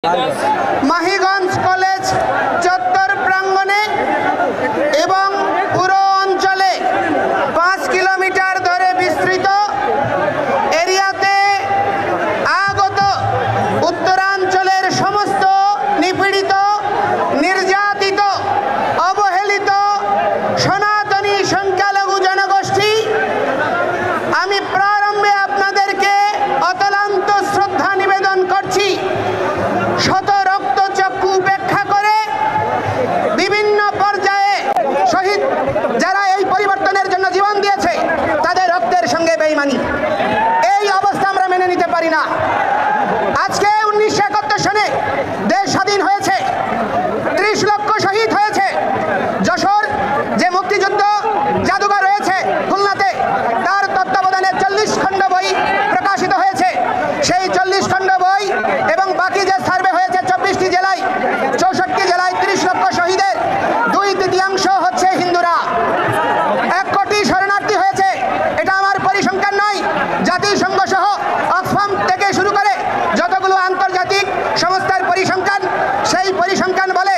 Mahiganj college চত্বর প্রাঙ্গণে এবং পুরো অঞ্চলে 5 কিলোমিটার ধরে বিস্তৃত এরিয়াতে আগত উত্তরাঞ্চলের সমস্ত নিপীড়িত, নির্যাতিত, অবহেলিত সনাতনী সংখ্যালঘু জনগোষ্ঠী, আমি প্রারম্ভে আপনাদেরকে অতলান্ত শ্রদ্ধা নিবেদন করছি। শত রক্তচক্ষু উপেক্ষা করে বিভিন্ন পর্যায়ে শহীদ যারা এই পরিবর্তনের জন্য জীবন দিয়েছে তাদের রক্তের সঙ্গে বেঈমানি, এই অবস্থা আমরা মেনে নিতে পারি না। আজকে 1971 সনে দেশ স্বাধীন হয়েছে, 30 লক্ষ শহীদ হয়েছে। যশোর যে মুক্তিযুদ্ধ জাদুঘর রয়েছে খুলনাতে, তার তত্ত্বাবধানে 40 খণ্ড বই প্রকাশিত হয়েছে। সেই 40 খণ্ড বই এবং বাকি যে সার্ভে হয়েছে 24টি জেলায়, 64 জেলায় 30 লক্ষ শহীদের 2/3 হচ্ছে হিন্দুরা। 1 কোটি শরণার্থী হয়েছে, এটা আমার পরিসংখ্যান নয়, জাতিসংঘ সহ অক্সফাম থেকে শুরু করে যতগুলো আন্তর্জাতিক সংস্থার পরিসংখ্যান, সেই পরিসংখ্যান বলে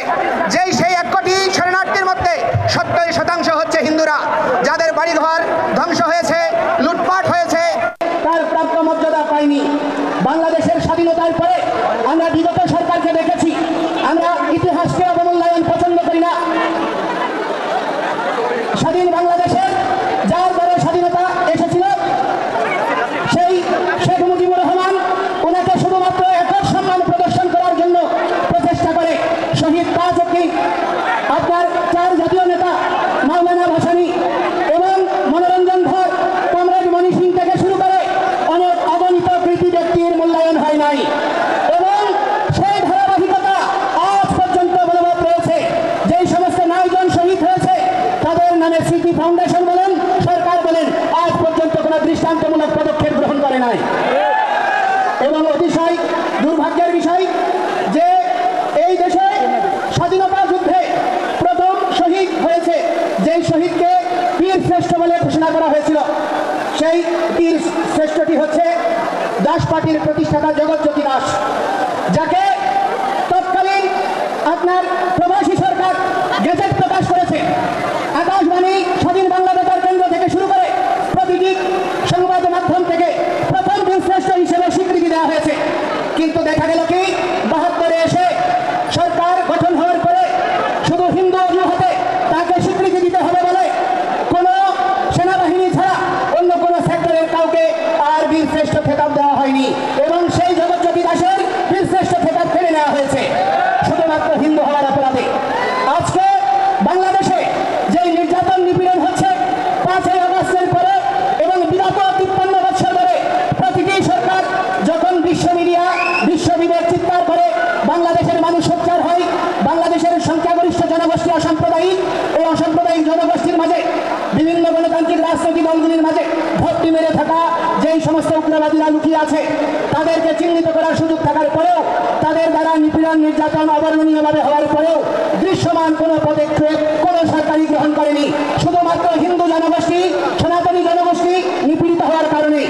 যে সেই 1 কোটি শরণার্থীর মধ্যে 70% হচ্ছে হিন্দুরা, যাদের বাড়িঘর ধ্বংস হয়েছে, লুটপাট হয়েছে, তার প্রাপ্য মর্যাদা পায়নি। বাংলাদেশের স্বাধীনতার পরে আমরা বিগত সরকারকে দেখেছি, আমরা ইতিহাসকে অবমূল্যায়ন পছন্দ করি না। স্বাধীন বাংলাদেশের যার পরে স্বাধীনতা এসেছিল সেই শেখ মুজিবুর রহমান, ওনাকে শুধুমাত্র একক সম্মান প্রদর্শন করার জন্য প্রচেষ্টা করে শহীদ তাজউদ্দিন, আপনার 4 জাতীয় নেতা মাওলানা ভাসানী এবং মনোরঞ্জন ধর, কমরেড মণি সিং থেকে শুরু করে অনেক অগণিত কৃতি ব্যক্তির মূল্যায়ন হয় নাই এবং সেই ধারাবাহিকতা আজ পর্যন্ত বলবৎ রয়েছে। যেই সমস্ত 9 জন শহীদ হয়েছে তাদের নামে স্মৃতি ফাউন্ডেশন বলেন, সরকার বলেন, আজ পর্যন্ত কোনো দৃষ্টান্তমূলক পদক্ষেপ গ্রহণ করে নাই। এবং অতিশয় দুর্ভাগ্যের বিষয় যে এই দেশে স্বাধীনতা যুদ্ধে প্রথম শহীদ হয়েছে, যেই শহীদকে বীর শ্রেষ্ঠ বলে ঘোষণা করা হয়েছিল, সেই বীর শ্রেষ্ঠটি হচ্ছে দাস পার্টির প্রতিষ্ঠাতা জগৎজ্যোতি দাস, যাকে তৎকালীন আপনার প্রবাসী সরকার গেজেট প্রকাশ করেছে। আকাশবাণী, স্বাধীন বাংলা বেতার কেন্দ্র থেকে শুরু করে প্রতিটি সংবাদ মাধ্যম থেকে প্রথম বীরশ্রেষ্ঠ হিসেবে স্বীকৃতি দেওয়া হয়েছে। কিন্তু দেখা গেল কি, 72-এ এসে সরকার গঠন হওয়ার পরে শুধু হিন্দু অজুহাতে তাকে স্বীকৃতি দিতে হবে বলে কোনো সেনাবাহিনী ছাড়া অন্য কোনো সেক্টরের কাউকে আর বীরশ্রেষ্ঠ খেতাব দেওয়া হয়নি এবং সেই জগৎজ্যোতি দাসের বীরশ্রেষ্ঠ খেতাব ফেলে নেওয়া হয়েছে শুধুমাত্র হিন্দু হওয়ার অপরাধে। আজকে বাংলাদেশে যেই নির্যাতন নিপীড়ন হচ্ছে 5ই আগস্টের পরে এবং বিগত 53 বছর ধরে প্রতিটি সরকার যখন বিশ্ব মিডিয়া বিশ্ববিবেক চিৎকার করে বাংলাদেশের মানুষ সোচ্চার হয়, বাংলাদেশের সংখ্যাগরিষ্ঠ জনগোষ্ঠী অসাম্প্রদায়িক, এই অসাম্প্রদায়িক জনগোষ্ঠীর মাঝে বিভিন্ন গণতান্ত্রিক রাজনৈতিক দলগুলির মাঝে ভর্তি মেরে থাকা যেই সমস্ত উগ্রবাদীরা লুকিয়ে আছে তাদেরকে চিহ্নিত করার সুযোগ থাকার পরেও, তাদের দ্বারা নিপীড়ন নির্যাতন অবর্ণনীয়ভাবে হওয়ার পরেও দৃশ্যমান কোনো পদক্ষেপ কোনো সরকারই গ্রহণ করেনি। শুধুমাত্র হিন্দু জনগোষ্ঠী, সনাতনী জনগোষ্ঠী নিপীড়িত হওয়ার কারণে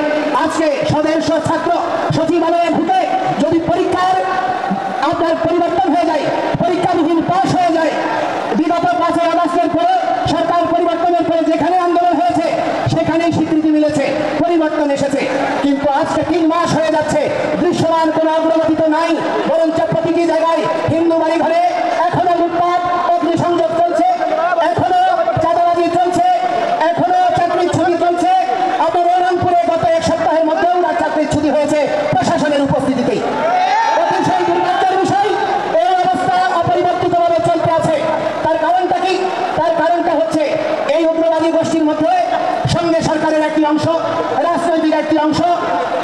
আজকে সদস্য ছাত্র সচিবালয়ে ঢুকে যদি পরীক্ষার আপনার পরিবর্তন হয়ে যায়, পরীক্ষাবিহীন পাশ হয়ে যায়, বিগত 5ই আগস্টের পরে সরকার পরিবর্তনের পরে যেখানে আন্দোলন হয়েছে সেখানেই স্বীকৃতি মিলেছে, পরিবর্তন এসেছে। কিন্তু আজকে 3 মাস হয়ে যাচ্ছে, দৃশ্যমান কোনো অগ্রগতি তো নাই, বরঞ্চ প্রতিটি জায়গায় হিন্দু বাড়ি ঘরে এখনো লুটপাট, অগ্নিসংযোগ চলছে, এখনো চাঁদাবাজি চলছে, এখনো চাকরির ছুটি চলছে। আমাদের রংপুরে গত 1 সপ্তাহের মধ্যেও চাকরির ছুটি হয়েছে প্রশাসনের উপস্থিতিতেই। অতিশয় দুর্ভাগ্যের বিষয়, এই অবস্থা অপরিবর্তিতভাবে চলতে আছে। তার কারণটা কি? তার কারণটা হচ্ছে এই উগ্রবাদী গোষ্ঠীর মধ্যে সঙ্গে সরকারের একটি অংশ, রাজনৈতিক একটি অংশ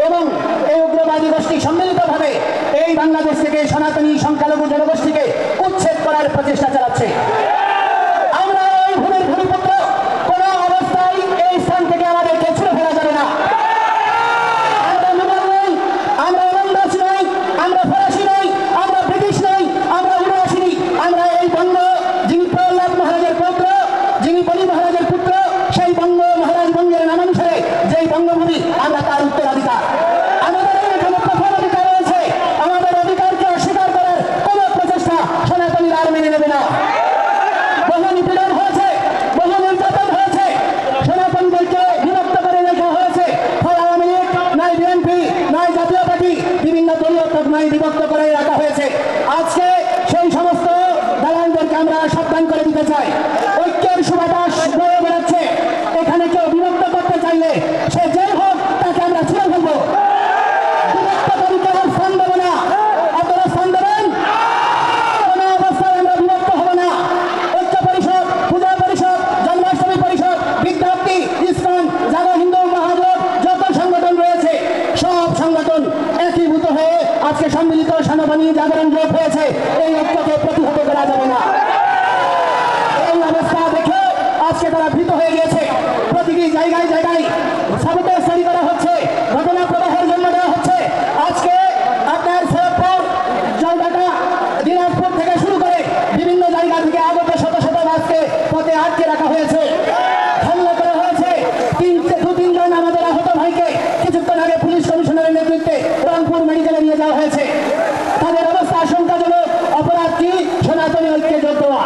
এবং এই উগ্রবাদী গোষ্ঠী সম্মিলিতভাবে এই বাংলাদেশ থেকে সনাতনী সংখ্যালঘু জনগোষ্ঠীকে উচ্ছেদ করার প্রচেষ্টা চালাচ্ছে। আমরা এই ভূমির ভূমিপুত্র, কোনো অবস্থায় এই স্থান থেকে আমাদেরকে ছুড়ে ফেলা যাবে না। আমরা মুঘল নই, আমরা ওলন্দাজ নই, আমরা ফরাসি নই, আমরা ব্রিটিশ নই, আমরা উড়ে আসিনি। আমরা এই বঙ্গ, যিনি প্রহ্লাদ মহারাজের পৌত্র, যিনি বলি মহারাজের পুত্র, সেই বঙ্গ মহারাজ বঙ্গের নামানুসারে যেই বঙ্গভূমি, আমরা তার উত্তরাধিকার। আমাদের এখানে প্রথম অধিকার রয়েছে, আমাদের অধিকারকে অস্বীকার করে মেনে নেবে না। বহু নিপীড়ন হয়েছে, বহু নির্যাতন হয়েছে, সনাতনদেরকে বিভক্ত করে রেখা হয়েছে। হয় আওয়ামী লীগ, নাই বিএনপি, নাই জাতীয় পার্টি, বিভিন্ন দলীয় তকমায় বিভক্ত করে রাখা হয়েছে। আজকে সেই সমস্ত দালালদেরকে আমরা সাবধান করে দিতে চাই। ঐক্যের সুবাতাস বয়ে বেড়াচ্ছে। এখানে কেউ বিভক্ত করতে চাইলে সে যে হোক তাকে আমরা ছেড়ে ফেলবো। বিভক্তকারীকে আর স্থান দেবো না। আপনারা স্থান দেবেন? কোনো অবস্থায় আমরা বিভক্ত হব না। ঐক্য পরিষদ, পূজা পরিষদ, জন্মাষ্টমী পরিষদ, বিদ্যার্থী, ইসলাম, জাগো হিন্দু মহাজোট, যত সংগঠন রয়েছে সব সংগঠন একীভূত হয়ে আজকে সম্মিলিত সেনাবাহিনী জাগরণ জোট হয়েছে। এই ঐক্যকে প্রতিহত করা যাবে না। এই অবস্থা দেখে আজকে তারা ভীত হয়ে গিয়েছে। প্রতিটি জায়গায় জায়গায় সাবুটেজ তৈরি করা হচ্ছে, ঘটনা প্রবাহের জন্য দেওয়া হচ্ছে। আজকে আপনার সৈয়দপুর, জলঢাকা, দিনাজপুর থেকে শুরু করে বিভিন্ন জায়গা থেকে আগত শত শত বাসকে পথে আটকে রাখা হয়েছে, হামলা করা হয়েছে। দু তিনজন আমাদের আহত ভাইকে কিছুক্ষণ আগে পুলিশ কমিশনারের নেতৃত্বে রংপুর মেডিকেলে নিয়ে যাওয়া হয়েছে। তাদের অবস্থা আশঙ্কাজনক। অপরাধ কি? সনাতনী ঐক্যে যোগ দেওয়া।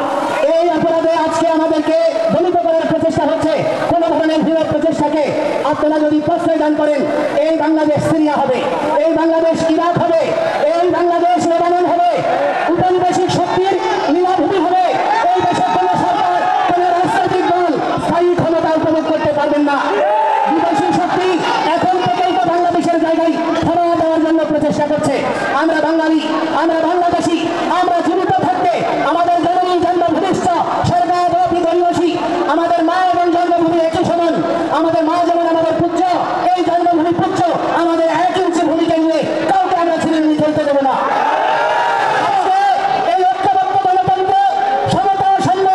এই অপরাধে আজকে আমাদেরকে দমিত করার প্রচেষ্টা হচ্ছে। কোন ধরনের ভিন্ন প্রচেষ্টাকে আপনারা যদি প্রশ্রয় দান করেন, এই বাংলাদেশ সিরিয়া হবে, এই বাংলাদেশ ইরাক হবে, এই বাংলাদেশ লেবানন হবে, উপনিবেশিক শক্তির লীলাভূমি হবে। এই দেশের কোন সরকার, কোন রাজনৈতিক দল স্থায়ী ক্ষমতা উপভোগ করতে পারবেন না। বিদেশি শক্তি এখন থেকেই তো বাংলাদেশের জায়গায় ধরা দেওয়ার জন্য প্রচেষ্টা করছে। আমরা বাঙালি, আমরা বাংলাদেশি, আমরা জীবিত থাকতে আমাদের জননী জন্মভূমিষ্ঠ স্বর্গাদপি গরীয়সী, আমাদের মা এবং জন্মভূমি একই সমান। আমাদের মা যেমন আমাদের পুত্র, এই জন্মভূমি পুত্র আমাদের 1 ইঞ্চি ভূমিকে নিয়ে কাউকে আমরা ছিঁড়ে নিয়ে চলতে দেবো না। এই ঐক্যবদ্ধ গণতন্ত্র, সমতা, সাম্য,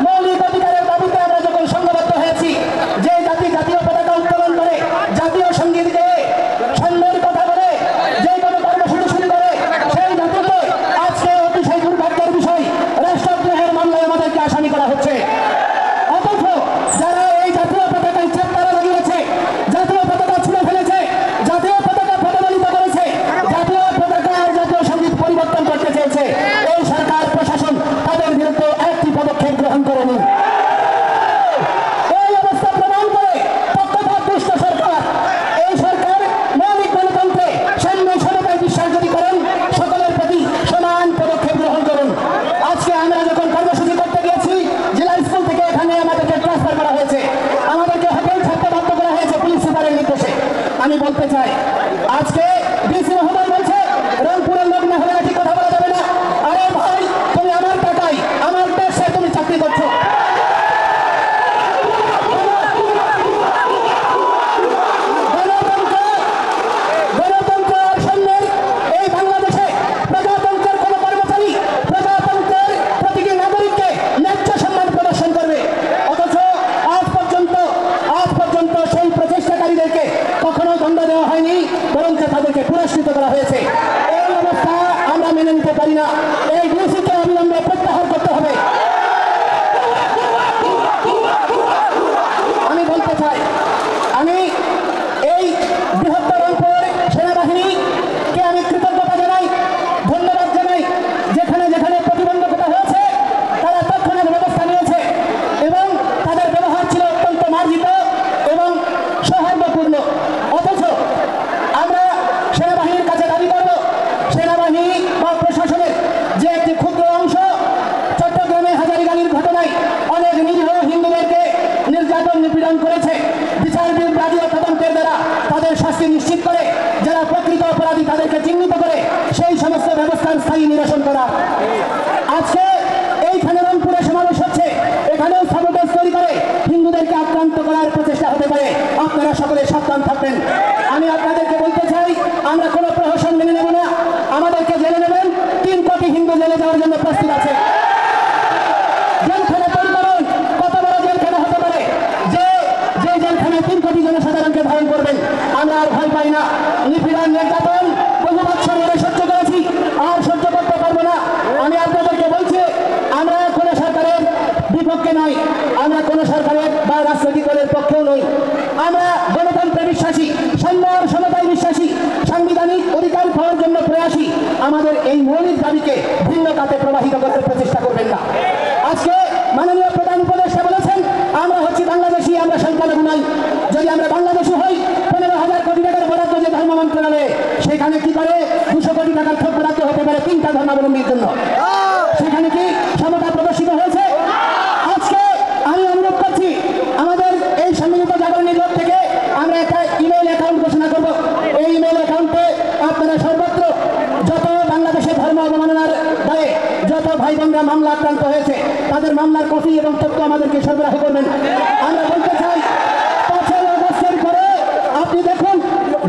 মৌলিক অধিকারের দাবিতে আমরা যখন সংঘবদ্ধ হয়েছি, যে জাতি জাতীয় পতাকা উত্তোলন করে, জাতীয় সঙ্গীত গেয়ে, সন্ধ্যের কথা বলে, যে কোনো কর্মসূচি শুরু করে, সেই জাতিকে আজকে অতিশয় দুর্ভাগ্যের বিষয় রাষ্ট্রদ্রোহের মামলায় আমাদেরকে আসামি করা হচ্ছে। অথচ যারা এই জাতীয় পতাকায় চেপ্তারা লাগিয়েছে, জাতীয় পতাকা ছুঁড়ে ফেলেছে, জাতীয় পতাকা প্রবলিত করেছে, জাতীয় পতাকা আর জাতীয় সঙ্গীত পরিবর্তন করতে চেয়েছে, এই সরকার প্রশাসন তাদের বিরুদ্ধে একটি পদক্ষেপ গ্রহণ করেনি। এই অবস্থা প্রমাণ করে পক্ষপাত দুষ্ট সরকার। এই সরকার মৌলিক গণতন্ত্রে সাম্য সমতায় বিশ্বাস যদি করেন, সকলের প্রতি সমান পদক্ষেপ গ্রহণ করুন। আজকে আমরা যখন কর্মসূচি করতে গিয়েছি, জেলা স্কুল থেকে এখানে আমাদেরকে ট্রান্সফার করা হয়েছে, আমাদেরকে হোটেল ছাড়তে বাধ্য করা হয়েছে পুলিশ সুপারের নির্দেশে। আমি বলতে চাই, আজকে ডিসি মহোদয় বলছে রংপুরের লোক না হলে ঠিক কথা বলা যাবে না। আরে ভাই, তুমি আমার টাকায় আমার দেশে তুমি চাকরি করছো। গণতন্ত্র আর সাম্যের এই বাংলাদেশে প্রজাতন্ত্রের কোন কর্মচারী প্রজাতন্ত্রের প্রতিটি নাগরিককে ন্যায্য সম্মান প্রদর্শন করবে। অথচ আজ পর্যন্ত সেই প্রচেষ্টাকারীদেরকে কখনো দণ্ড দেওয়া হয়নি, বরঞ্চ তাদেরকে পুরস্কৃত করা হয়েছে। এই অবস্থা আমরা মেনে নিতে পারি না। এই ডিসিকে অবিলম্বে প্রত্যাহার করতে হবে। আমি বলতে চাই, আমি এই বৃহত্তর রংপুর সেনাবাহিনীকে আমি কৃতজ্ঞতা জানাই, ধন্যবাদ জানাই। যেখানে যেখানে প্রতিবন্ধকতা হয়েছে তারা তৎক্ষণাৎ ব্যবস্থা নিয়েছে এবং তাদের ব্যবহার ছিল অত্যন্ত মার্জিত এবং সৌহার্দ্যপূর্ণ। অথচ আমরা সেনাবাহিনীর কাছে দাবি করব, সেনাবাহিনী বা প্রশাসনের যে একটি ক্ষুদ্র অংশ চট্টগ্রামে হাজারীবাগের ঘটনায় অনেক নিরীহ হিন্দুদেরকে নির্যাতন নিপীড়ন করেছে, বিচার বিভাগীয় তদন্তের দ্বারা তাদের শাস্তি নিশ্চিত করে, যারা প্রকৃত অপরাধী তাদেরকে চিহ্নিত করে সেই সমস্ত ব্যবস্থার স্থায়ী নিরসন করা। আজকে এইখানে রংপুরে সমাবেশ হচ্ছে, এখানেও সাবুটেজ তৈরি করে হিন্দুদেরকে আক্রান্ত করার প্রচেষ্টা হতে পারে। আপনারা সকলে সাবধান থাকবেন। আমি আপনাদেরকে বলতে চাই, আমরা কোনো প্রহসন মেনে নেব না। আমাদেরকে জেলে নেবেন, 3 কোটি হিন্দু জেলে যাওয়ার জন্য প্রস্তুত আছে। জেলখানা তৈরি করুন, কত বড় জেলখানা হতে পারে, যে জেলখানায় 3 কোটি জনসাধারণকে ধারণ করবেন। আমরা আর ভয় পাই না। নিপীড়ন, নির্যাতন বহু বছর ধরে সহ্য করেছি, আর সহ্য করতে পারবো না। আমি আপনাদেরকে বলছি, আমরা কোনো সরকারের বিপক্ষে নই, আমরা কোনো সরকারের বা রাজনৈতিক দলের পক্ষেও নই। আমরা গণতন্ত্রে বিশ্বাসী, সাম্য সমতায় বিশ্বাসী, সংবিধান সাংবিধানিক অধিকার পাওয়ার জন্য প্রয়াসী আমাদের এই মৌলিক দাবিকে ভিন্ন খাতে প্রবাহিত করার প্রচেষ্টা করবেন না। আজকে মাননীয় প্রধান উপদেষ্টা বলেছেন আমরা হচ্ছি বাংলাদেশি, আমরা সংখ্যালঘু নই। যদি আমরা বাংলাদেশি হই 15,000 কোটি টাকার বরাদ্দ যে ধর্ম মন্ত্রণালয়ে, সেখানে কি করে 200 কোটি টাকার থোক বরাদ্দ হতে পারে 3টা ধর্মাবলম্বীর জন্য? সেখানে কি সমতা প্রদর্শিত হয়েছে? আজকে আমি অনুরোধ করছি আমাদের এই সম্মিলিত জাগরণী জোট থেকে আমরা একটা ইমেইল অ্যাকাউন্ট ঘোষণা করব। এই ইমেইল অ্যাকাউন্টে আপনারা সর্বত্র যত বাংলাদেশের ধর্ম অবমাননার দায়ে যত ভাই বোনরা মামলা আক্রান্ত হয়েছে তাদের মামলার কপি এবং তথ্য আমাদেরকে সরবরাহ করবেন। আমরা বলতে চাই 5 আগস্টের পরে আপনি দেখুন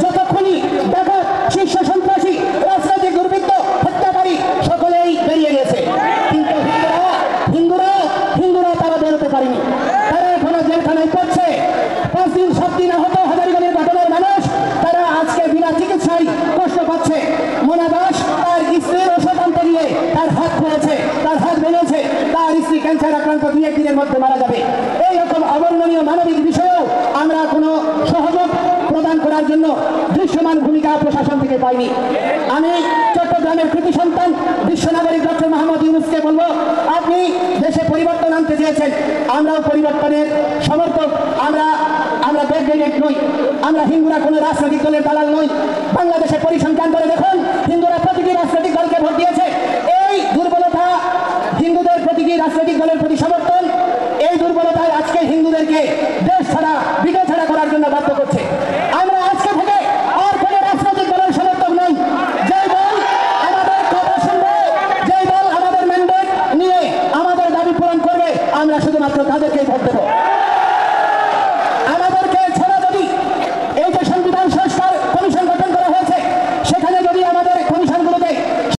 যতক্ষণই দেখো শীর্ষ সন্ত্রাসী রাজনৈতিক দুর্বৃত্ত হত্যাকারী সকলেই বেরিয়ে গেছে, কিন্তু হিন্দুরা তারা বেরোতে পারেনি। তারা এখনো জেলখানায় পড়ছে। 5 দিন 7 দিন আহত হাজারিবাড়ির ঘটনার মানুষ তারা আজকে বিনা চিকিৎসায় কষ্ট পাচ্ছে। মোনা দাস তার স্ত্রীর ওষুধ আনতে গিয়ে তার হাত পড়েছে, তার হাত ভেঙেছে, তার স্ত্রী ক্যান্সার আক্রান্ত 2-1 দিনের মধ্যে মারা যাবে। এইরকম অবর্ণনীয় মানবিক বিষয়েও আমরা কোনো সহযোগ প্রদান করার জন্য দৃশ্যমান ভূমিকা প্রশাসন থেকে পাইনি। আমি চট্টগ্রামের কৃতি সন্তান বিশ্ব নাগরিক ডক্টর মোহাম্মদ ইউনূসকে বলবো, আপনি দেশে পরিবর্তন আনতে চেয়েছেন, আমরাও পরিবর্তনের সমর্থক। আমরা ব্যাকগ্রেডেড নই, আমরা হিন্দুরা কোনো রাজনৈতিক দলের দালাল নই। বাংলাদেশে পরিসংখ্যান করে দেখুন হিন্দুরা